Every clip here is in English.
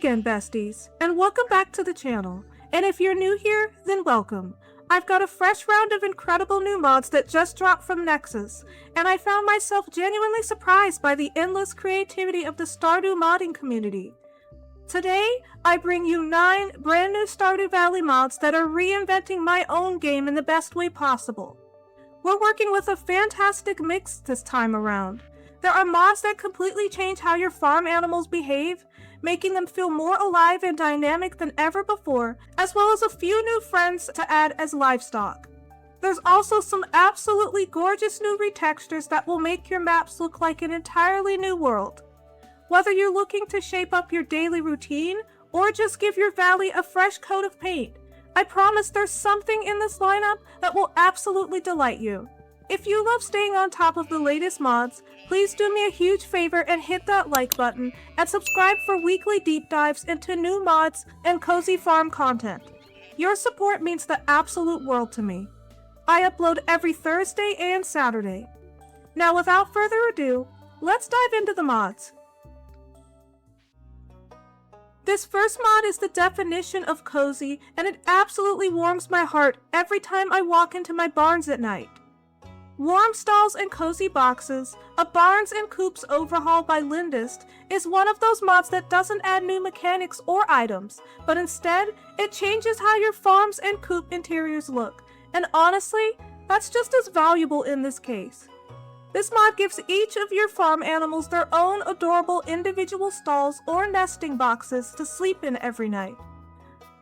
again, besties, and welcome back to the channel. And if you're new here, then welcome. I've got a fresh round of incredible new mods that just dropped from Nexus, and I found myself genuinely surprised by the endless creativity of the Stardew modding community. Today, I bring you 9 brand new Stardew Valley mods that are reinventing my own game in the best way possible. We're working with a fantastic mix this time around. There are mods that completely change how your farm animals behave, making them feel more alive and dynamic than ever before, as well as a few new friends to add as livestock. There's also some absolutely gorgeous new retextures that will make your maps look like an entirely new world. Whether you're looking to shape up your daily routine, or just give your valley a fresh coat of paint, I promise there's something in this lineup that will absolutely delight you. If you love staying on top of the latest mods, please do me a huge favor and hit that like button, and subscribe for weekly deep dives into new mods and cozy farm content. Your support means the absolute world to me. I upload every Thursday and Saturday. Now without further ado, let's dive into the mods. This first mod is the definition of cozy, and it absolutely warms my heart every time I walk into my barns at night. Warm Stalls and Cozy Boxes, a Barns and Coops overhaul by Lindist, is one of those mods that doesn't add new mechanics or items, but instead, it changes how your farms and coop interiors look, and honestly, that's just as valuable in this case. This mod gives each of your farm animals their own adorable individual stalls or nesting boxes to sleep in every night.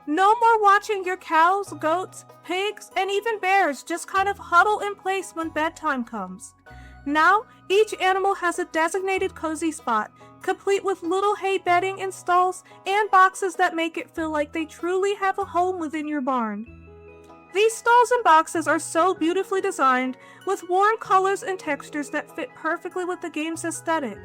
No more watching your cows, goats, pigs, and even bears just kind of huddle in place when bedtime comes. Now, each animal has a designated cozy spot, complete with little hay bedding in stalls and boxes that make it feel like they truly have a home within your barn. These stalls and boxes are so beautifully designed, with warm colors and textures that fit perfectly with the game's aesthetic.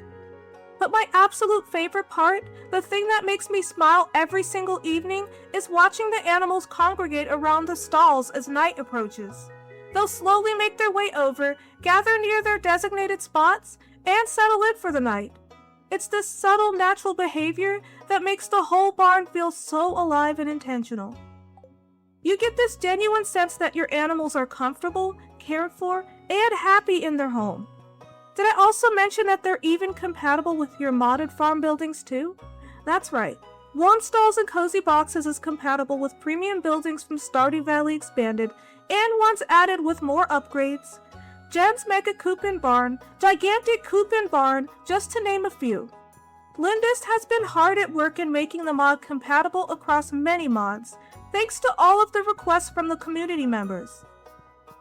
But my absolute favorite part, the thing that makes me smile every single evening, is watching the animals congregate around the stalls as night approaches. They'll slowly make their way over, gather near their designated spots, and settle in for the night. It's this subtle, natural behavior that makes the whole barn feel so alive and intentional. You get this genuine sense that your animals are comfortable, cared for, and happy in their home. Did I also mention that they're even compatible with your modded farm buildings too? That's right. Warm Stalls and Cozy Boxes is compatible with premium buildings from Stardew Valley Expanded, and ones added with more upgrades. Jen's Mega Coop and Barn, Gigantic Coop and Barn, just to name a few. Lindist has been hard at work in making the mod compatible across many mods, thanks to all of the requests from the community members.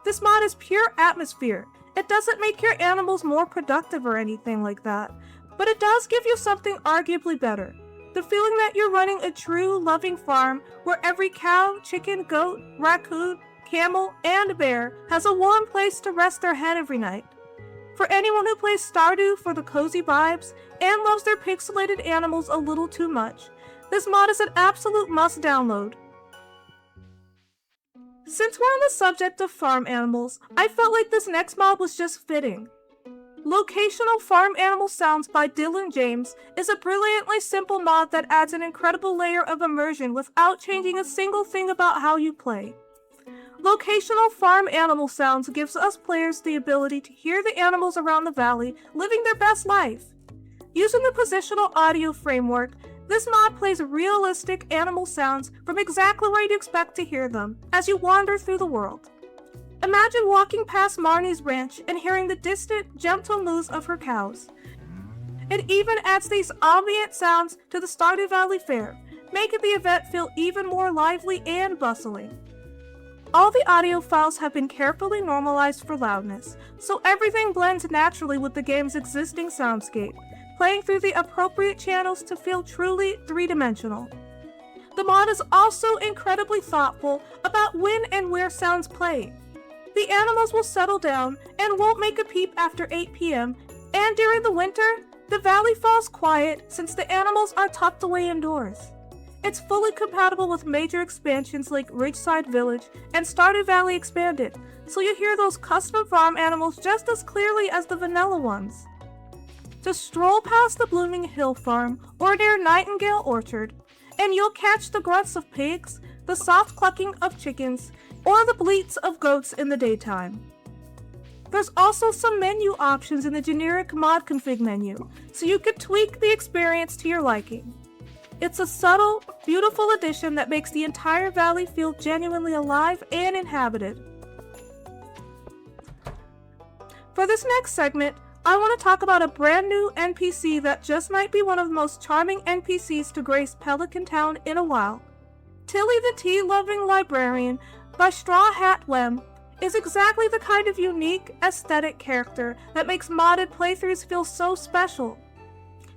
This mod is pure atmosphere. It doesn't make your animals more productive or anything like that, but it does give you something arguably better. The feeling that you're running a true, loving farm where every cow, chicken, goat, raccoon, camel, and bear has a warm place to rest their head every night. For anyone who plays Stardew for the cozy vibes and loves their pixelated animals a little too much, this mod is an absolute must download. Since we're on the subject of farm animals, I felt like this next mod was just fitting. Locational Farm Animal Sounds by Dylan James is a brilliantly simple mod that adds an incredible layer of immersion without changing a single thing about how you play. Locational Farm Animal Sounds gives us players the ability to hear the animals around the valley living their best life. Using the positional audio framework, this mod plays realistic animal sounds from exactly where you'd expect to hear them as you wander through the world. Imagine walking past Marnie's ranch and hearing the distant, gentle moos of her cows. It even adds these ambient sounds to the Stardew Valley Fair, making the event feel even more lively and bustling. All the audio files have been carefully normalized for loudness, so everything blends naturally with the game's existing soundscape, playing through the appropriate channels to feel truly three-dimensional. The mod is also incredibly thoughtful about when and where sounds play. The animals will settle down and won't make a peep after 8 p.m., and during the winter, the valley falls quiet since the animals are tucked away indoors. It's fully compatible with major expansions like Ridgeside Village and Stardew Valley Expanded, so you hear those custom farm animals just as clearly as the vanilla ones. Just stroll past the Blooming Hill Farm or near Nightingale Orchard, and you'll catch the grunts of pigs, the soft clucking of chickens, or the bleats of goats in the daytime. There's also some menu options in the generic mod config menu, so you could tweak the experience to your liking. It's a subtle, beautiful addition that makes the entire valley feel genuinely alive and inhabited. For this next segment, I want to talk about a brand new NPC that just might be one of the most charming NPCs to grace Pelican Town in a while. Tilly the tea-loving librarian by Straw Hat Lem is exactly the kind of unique, aesthetic character that makes modded playthroughs feel so special.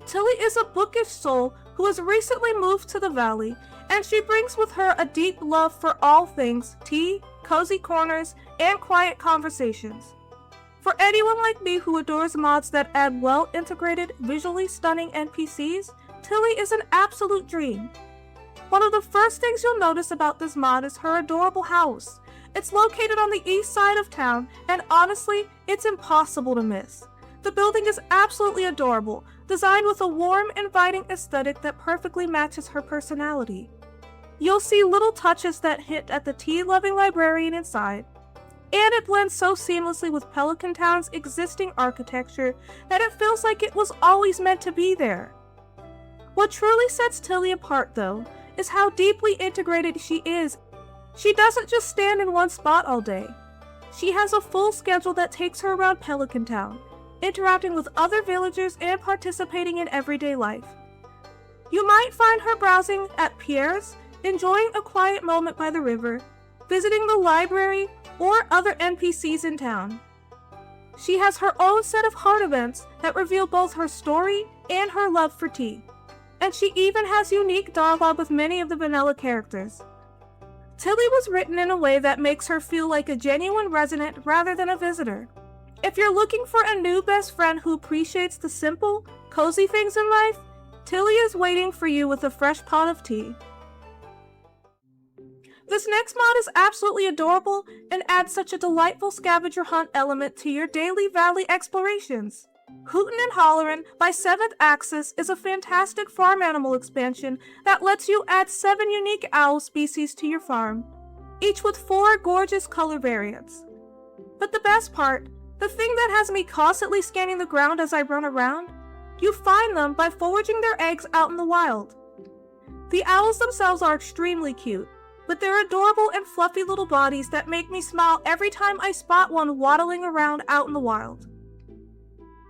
Tilly is a bookish soul who has recently moved to the valley, and she brings with her a deep love for all things tea, cozy corners, and quiet conversations. For anyone like me who adores mods that add well-integrated, visually stunning NPCs, Tilly is an absolute dream. One of the first things you'll notice about this mod is her adorable house. It's located on the east side of town, and honestly, it's impossible to miss. The building is absolutely adorable, designed with a warm, inviting aesthetic that perfectly matches her personality. You'll see little touches that hint at the tea-loving librarian inside, and it blends so seamlessly with Pelican Town's existing architecture that it feels like it was always meant to be there. What truly sets Tilly apart, though, is how deeply integrated she is. She doesn't just stand in one spot all day. She has a full schedule that takes her around Pelican Town, interacting with other villagers and participating in everyday life. You might find her browsing at Pierre's, enjoying a quiet moment by the river, visiting the library, or other NPCs in town. She has her own set of heart events that reveal both her story and her love for tea. And she even has unique dialogue with many of the vanilla characters. Tilly was written in a way that makes her feel like a genuine resident rather than a visitor. If you're looking for a new best friend who appreciates the simple, cozy things in life, Tilly is waiting for you with a fresh pot of tea. This next mod is absolutely adorable and adds such a delightful scavenger hunt element to your daily valley explorations. Hootin and Hollerin by 7th Axis is a fantastic farm animal expansion that lets you add 7 unique owl species to your farm, each with 4 gorgeous color variants. But the best part, the thing that has me constantly scanning the ground as I run around, you find them by foraging their eggs out in the wild. The owls themselves are extremely cute, with their adorable and fluffy little bodies that make me smile every time I spot one waddling around out in the wild.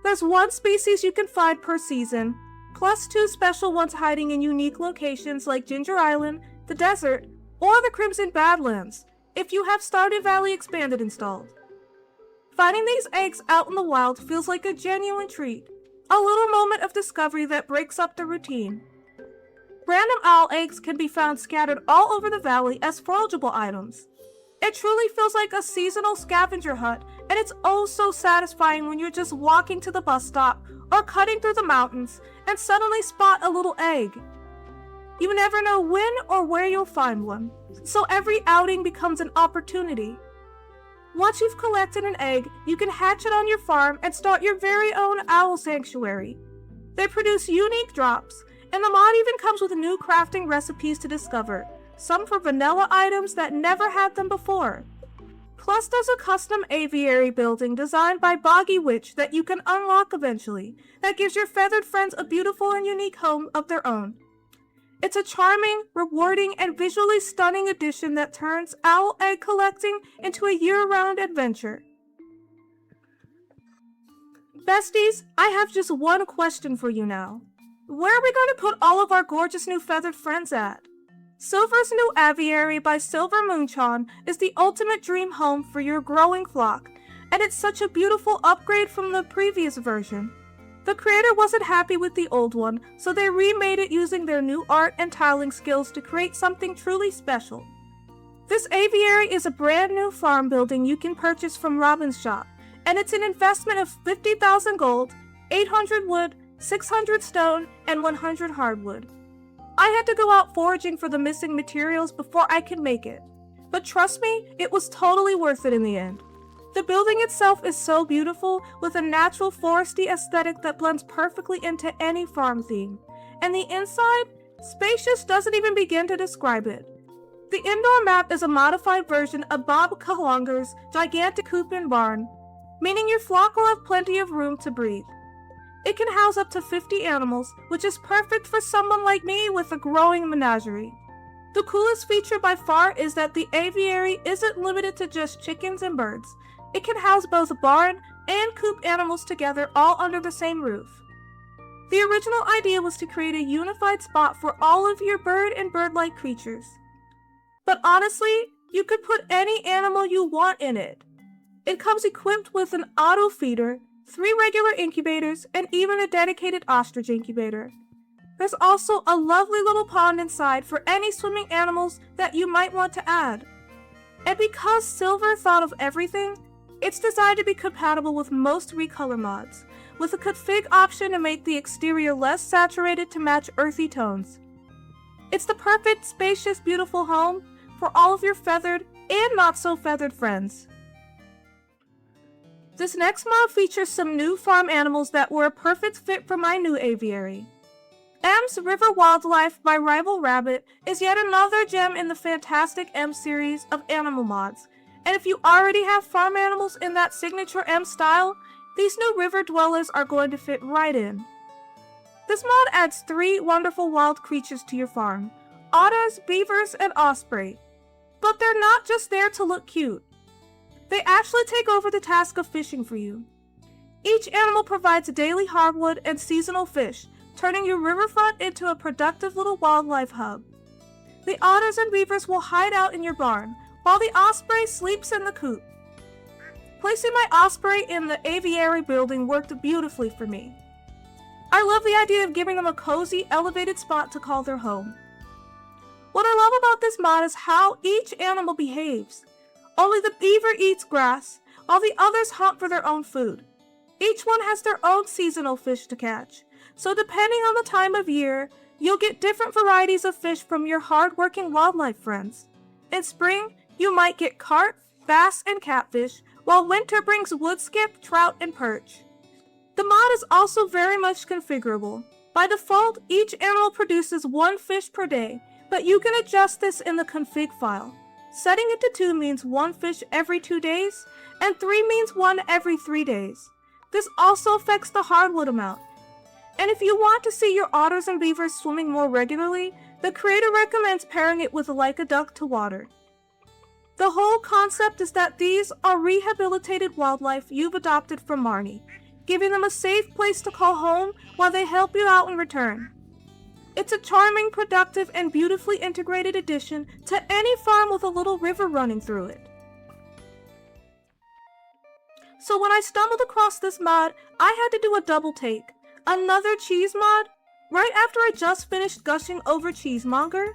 There's 1 species you can find per season, plus 2 special ones hiding in unique locations like Ginger Island, the desert, or the Crimson Badlands, if you have Stardew Valley Expanded installed. Finding these eggs out in the wild feels like a genuine treat, a little moment of discovery that breaks up the routine. Random owl eggs can be found scattered all over the valley as forageable items. It truly feels like a seasonal scavenger hunt, and it's oh so satisfying when you're just walking to the bus stop or cutting through the mountains and suddenly spot a little egg. You never know when or where you'll find one, so every outing becomes an opportunity. Once you've collected an egg, you can hatch it on your farm and start your very own owl sanctuary. They produce unique drops, and the mod even comes with new crafting recipes to discover, some for vanilla items that never had them before. Plus there's a custom aviary building designed by Boggy Witch that you can unlock eventually, that gives your feathered friends a beautiful and unique home of their own. It's a charming, rewarding, and visually stunning addition that turns owl egg collecting into a year-round adventure. Besties, I have just one question for you now. Where are we going to put all of our gorgeous new feathered friends at? Silver's new Aviary by Silver Moonchon is the ultimate dream home for your growing flock, and it's such a beautiful upgrade from the previous version. The creator wasn't happy with the old one, so they remade it using their new art and tiling skills to create something truly special. This aviary is a brand new farm building you can purchase from Robin's shop, and it's an investment of 50,000 gold, 800 wood, 600 stone, and 100 hardwood. I had to go out foraging for the missing materials before I could make it, but trust me, it was totally worth it in the end. The building itself is so beautiful, with a natural foresty aesthetic that blends perfectly into any farm theme. And the inside? Spacious doesn't even begin to describe it. The indoor map is a modified version of Bob Kalonger's gigantic coop and barn, meaning your flock will have plenty of room to breathe. It can house up to 50 animals, which is perfect for someone like me with a growing menagerie. The coolest feature by far is that the aviary isn't limited to just chickens and birds. It can house both barn and coop animals together all under the same roof. The original idea was to create a unified spot for all of your bird and bird-like creatures. But honestly, you could put any animal you want in it. It comes equipped with an auto feeder, 3 regular incubators, and even a dedicated ostrich incubator. There's also a lovely little pond inside for any swimming animals that you might want to add. And because Silver thought of everything, it's designed to be compatible with most recolor mods, with a config option to make the exterior less saturated to match earthy tones. It's the perfect, spacious, beautiful home for all of your feathered and not so feathered friends. This next mod features some new farm animals that were a perfect fit for my new aviary. M's River Wildlife by Rival Rabbit is yet another gem in the fantastic M series of animal mods, and if you already have farm animals in that signature M style, these new river dwellers are going to fit right in. This mod adds 3 wonderful wild creatures to your farm: otters, beavers, and osprey. But they're not just there to look cute. They actually take over the task of fishing for you. Each animal provides daily hardwood and seasonal fish, turning your riverfront into a productive little wildlife hub. The otters and beavers will hide out in your barn, while the osprey sleeps in the coop. Placing my osprey in the aviary building worked beautifully for me. I love the idea of giving them a cozy, elevated spot to call their home. What I love about this mod is how each animal behaves. Only the beaver eats grass, while the others hunt for their own food. Each one has their own seasonal fish to catch, so depending on the time of year, you'll get different varieties of fish from your hard-working wildlife friends. In spring, you might get carp, bass, and catfish, while winter brings woodskip, trout, and perch. The mod is also very much configurable. By default, each animal produces 1 fish per day, but you can adjust this in the config file. Setting it to 2 means 1 fish every 2 days, and 3 means 1 every 3 days. This also affects the hardwood amount. And if you want to see your otters and beavers swimming more regularly, the creator recommends pairing it with like a duck to water. The whole concept is that these are rehabilitated wildlife you've adopted from Marnie, giving them a safe place to call home while they help you out in return. It's a charming, productive, and beautifully integrated addition to any farm with a little river running through it. So when I stumbled across this mod, I had to do a double take. Another cheese mod? Right after I just finished gushing over Cheesemaker?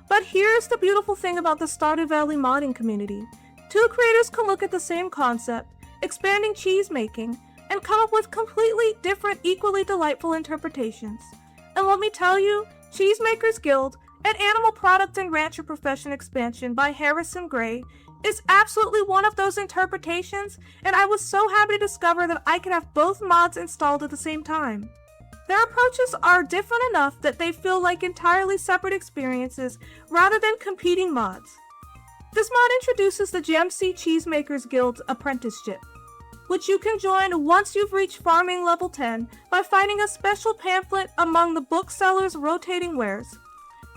But here's the beautiful thing about the Stardew Valley modding community. 2 creators can look at the same concept, expanding cheese making, and come up with completely different, equally delightful interpretations. And let me tell you, Cheesemaker's Guild, an animal product and rancher profession expansion by Harrison Gray, is absolutely one of those interpretations, and I was so happy to discover that I could have both mods installed at the same time. Their approaches are different enough that they feel like entirely separate experiences rather than competing mods. This mod introduces the GMC Cheesemaker's Guild apprenticeship, which you can join once you've reached farming level 10 by finding a special pamphlet among the bookseller's rotating wares.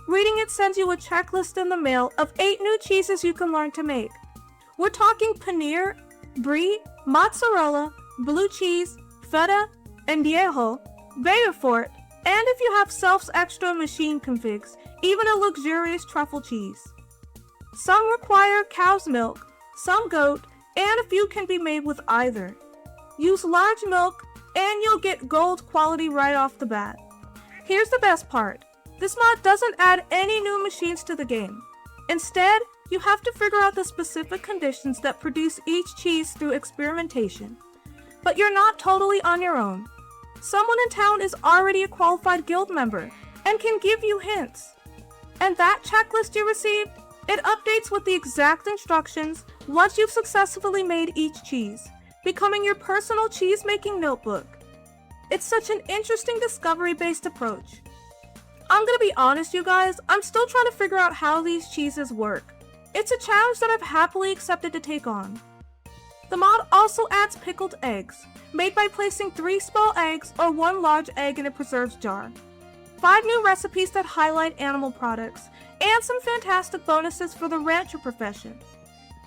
Reading it sends you a checklist in the mail of 8 new cheeses you can learn to make. We're talking paneer, brie, mozzarella, blue cheese, feta, añejo, Beaufort, and if you have Self's extra machine configs, even a luxurious truffle cheese. Some require cow's milk, some goat, and a few can be made with either. Use large milk, and you'll get gold quality right off the bat. Here's the best part. This mod doesn't add any new machines to the game. Instead, you have to figure out the specific conditions that produce each cheese through experimentation. But you're not totally on your own. Someone in town is already a qualified guild member and can give you hints. And that checklist you received, it updates with the exact instructions once you've successfully made each cheese, becoming your personal cheese-making notebook. It's such an interesting discovery-based approach. I'm gonna be honest, you guys, I'm still trying to figure out how these cheeses work. It's a challenge that I've happily accepted to take on. The mod also adds pickled eggs, made by placing 3 small eggs or 1 large egg in a preserves jar, 5 new recipes that highlight animal products, and some fantastic bonuses for the rancher profession.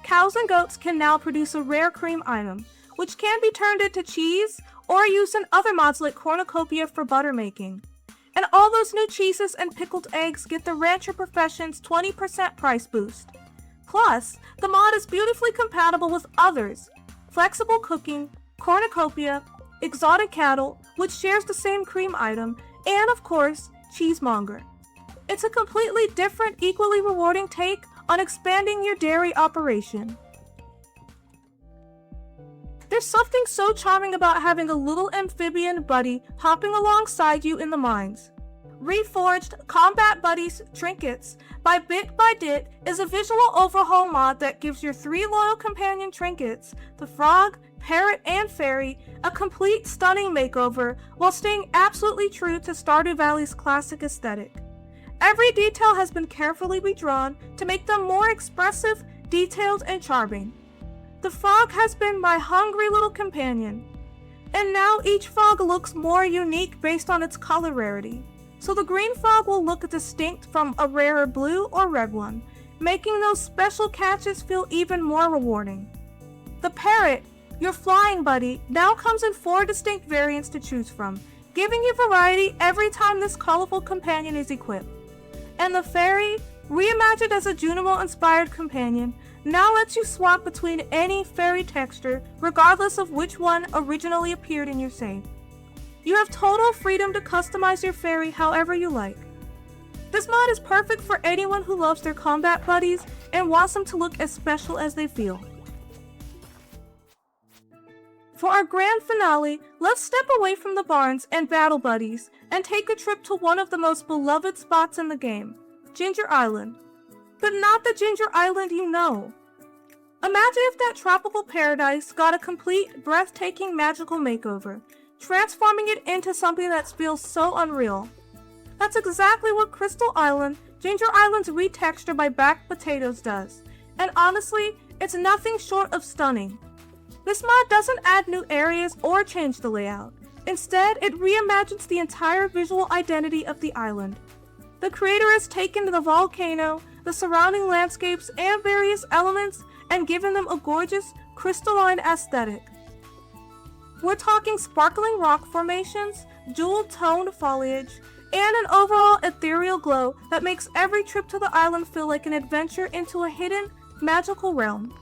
Cows and goats can now produce a rare cream item, which can be turned into cheese or used in other mods like cornucopia for butter making. And all those new cheeses and pickled eggs get the rancher profession's 20% price boost. Plus, the mod is beautifully compatible with others: flexible cooking, cornucopia, exotic cattle, which shares the same cream item, and of course, cheesemonger. It's a completely different, equally rewarding take on expanding your dairy operation. There's something so charming about having a little amphibian buddy hopping alongside you in the mines. Reforged Combat Buddies Trinkets by Bit by Dit is a visual overhaul mod that gives your 3 loyal companion trinkets, the frog, parrot, and fairy, a complete stunning makeover while staying absolutely true to Stardew Valley's classic aesthetic. Every detail has been carefully redrawn to make them more expressive, detailed, and charming. The frog has been my hungry little companion, and now each frog looks more unique based on its color rarity. So the green frog will look distinct from a rarer blue or red one, making those special catches feel even more rewarding. The parrot, your flying buddy, now comes in 4 distinct variants to choose from, giving you variety every time this colorful companion is equipped. And the fairy, reimagined as a Junimo-inspired companion, now lets you swap between any fairy texture, regardless of which one originally appeared in your save. You have total freedom to customize your fairy however you like. This mod is perfect for anyone who loves their combat buddies and wants them to look as special as they feel. For our grand finale, let's step away from the barns and battle buddies and take a trip to one of the most beloved spots in the game, Ginger Island. But not the Ginger Island you know. Imagine if that tropical paradise got a complete, breathtaking, magical makeover, transforming it into something that feels so unreal. That's exactly what Crystal Island, Ginger Island's retexture by Baked Potatoes does, and honestly, it's nothing short of stunning. This mod doesn't add new areas or change the layout. Instead, it reimagines the entire visual identity of the island. The creator has taken the volcano, the surrounding landscapes, and various elements and given them a gorgeous, crystalline aesthetic. We're talking sparkling rock formations, jewel-toned foliage, and an overall ethereal glow that makes every trip to the island feel like an adventure into a hidden, magical realm.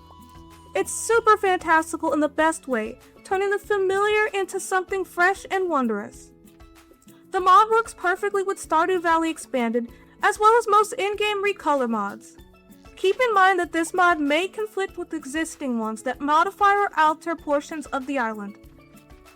It's super fantastical in the best way, turning the familiar into something fresh and wondrous. The mod works perfectly with Stardew Valley Expanded, as well as most in-game recolor mods. Keep in mind that this mod may conflict with existing ones that modify or alter portions of the island.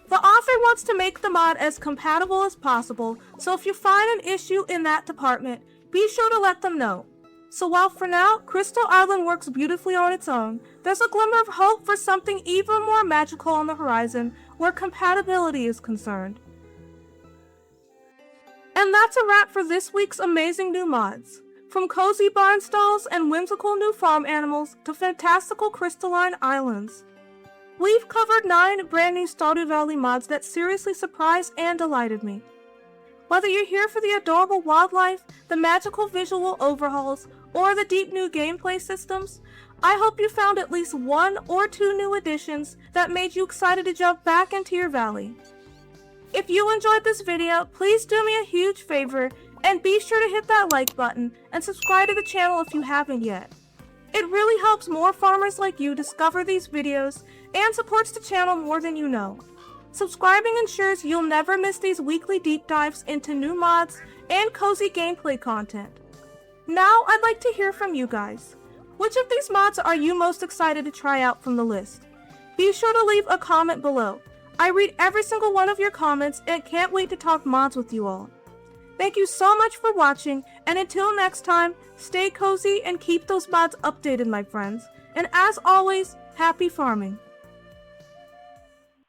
The author wants to make the mod as compatible as possible, so if you find an issue in that department, be sure to let them know. So while for now, Crystal Island works beautifully on its own, there's a glimmer of hope for something even more magical on the horizon where compatibility is concerned. And that's a wrap for this week's amazing new mods. From cozy barn stalls and whimsical new farm animals to fantastical crystalline islands. We've covered 9 brand new Stardew Valley mods that seriously surprised and delighted me. Whether you're here for the adorable wildlife, the magical visual overhauls, or the deep new gameplay systems, I hope you found at least 1 or 2 new additions that made you excited to jump back into your valley. If you enjoyed this video, please do me a huge favor and be sure to hit that like button and subscribe to the channel if you haven't yet. It really helps more farmers like you discover these videos and supports the channel more than you know. Subscribing ensures you'll never miss these weekly deep dives into new mods and cozy gameplay content. Now I'd like to hear from you guys. Which of these mods are you most excited to try out from the list? Be sure to leave a comment below. I read every single one of your comments and can't wait to talk mods with you all. Thank you so much for watching, and until next time, stay cozy and keep those mods updated, my friends. And as always, happy farming.